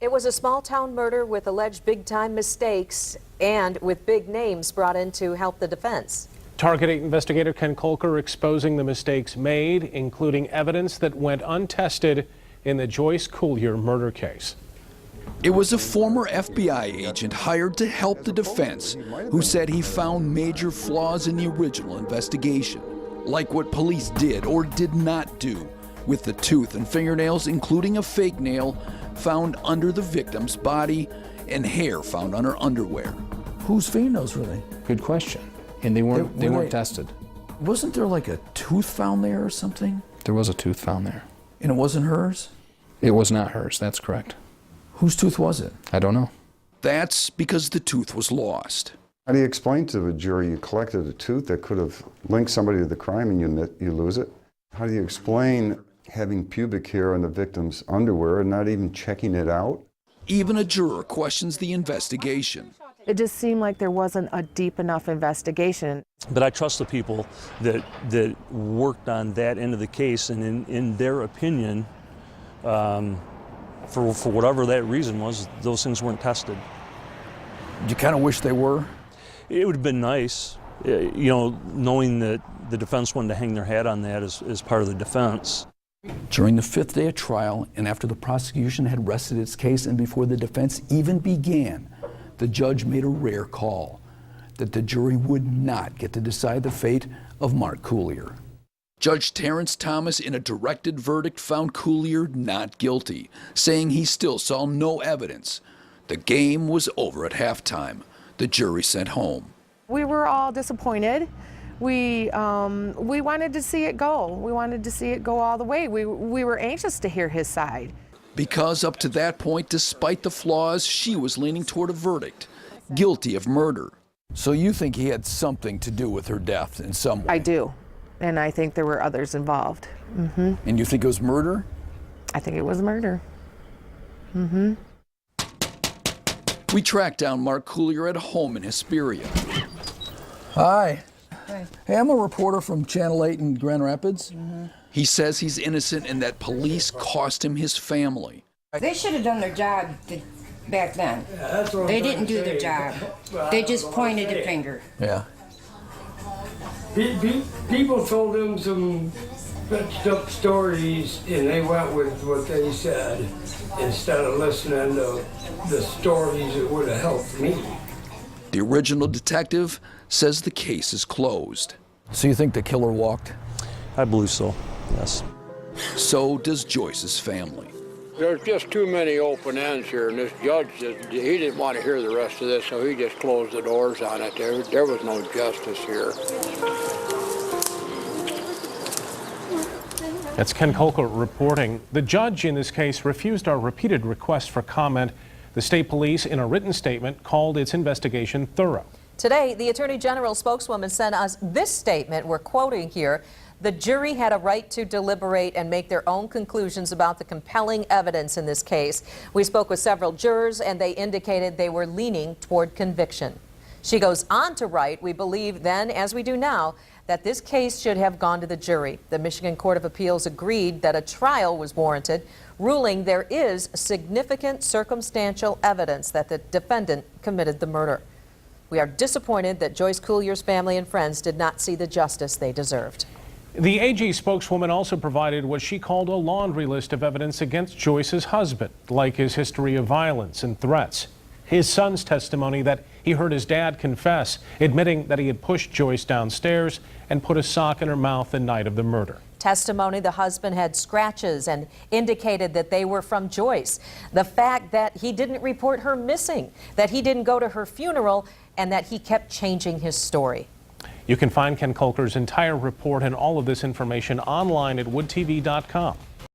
It was a small-town murder with alleged big-time mistakes and with big names brought in to help the defense. Target 8 investigator Ken Colker exposing the mistakes made, including evidence that went untested in the Joyce Coulier murder case. It was a former FBI agent hired to help the defense who said he found major flaws in the original investigation, like what police did or did not do with the tooth and fingernails, including a fake nail found under the victim's body and hair found on her underwear. Whose fingernails were they? Good question. And they weren't tested. Wasn't there like a tooth found there or something? There was a tooth found there. And it wasn't hers? It was not hers, that's correct. Whose tooth was it? I don't know. That's because the tooth was lost. How do you explain to the jury you collected a tooth that could have linked somebody to the crime and you lose it? How do you explain having pubic hair on the victim's underwear and not even checking it out? Even a juror questions the investigation. It just seemed like there wasn't a deep enough investigation. But I trust the people that worked on that end of the case, and in their opinion, for whatever that reason was, those things weren't tested. You kind of wish they were? It would have been nice, you know, knowing that the defense wanted to hang their hat on that as part of the defense. During the 5th day of trial, and after the prosecution had rested its case and before the defense even began, the judge made a rare call that the jury would not get to decide the fate of Mark Coulier. Judge Terrence Thomas, in a directed verdict, found Coulier not guilty, saying he still saw no evidence. The game was over at halftime. The jury sent home. We were all disappointed. We wanted to see it go. We wanted to see it go all the way. We were anxious to hear his side. Because up to that point, despite the flaws, she was leaning toward a verdict, guilty of murder. So you think he had something to do with her death in some way? I do, and I think there were others involved. Mm-hmm. And you think it was murder? I think it was murder. Mm-hmm. We tracked down Mark Coulier at home in Hesperia. Hi. Hi. Hey, I'm a reporter from Channel 8 in Grand Rapids. Mm-hmm. He says he's innocent and that police cost him his family. They should have done their job back then. Yeah, they didn't do their job. They just pointed a finger. Yeah. People told them some fetched up stories and they went with what they said instead of listening to the stories that would have helped me. The original detective says the case is closed. So you think the killer walked? I believe so, yes. So does Joyce's family. There's just too many open ends here, and this judge, he didn't want to hear the rest of this, so he just closed the doors on it. There was no justice here. That's Ken Colker reporting. The judge in this case refused our repeated requests for comment. The state police, in a written statement, called its investigation thorough. Today, the Attorney General's spokeswoman sent us this statement. We're quoting here. The jury had a right to deliberate and make their own conclusions about the compelling evidence in this case. We spoke with several jurors, and they indicated they were leaning toward conviction. She goes on to write, we believe then, as we do now, that this case should have gone to the jury. The Michigan Court of Appeals agreed that a trial was warranted, ruling there is significant circumstantial evidence that the defendant committed the murder. We are disappointed that Joyce Coulier's family and friends did not see the justice they deserved. The AG spokeswoman also provided what she called a laundry list of evidence against Joyce's husband, like his history of violence and threats. His son's testimony that he heard his dad confess, admitting that he had pushed Joyce downstairs and put a sock in her mouth the night of the murder. Testimony the husband had scratches and indicated that they were from Joyce. The fact that he didn't report her missing, that he didn't go to her funeral, and that he kept changing his story. You can find Ken Colker's entire report and all of this information online at woodtv.com.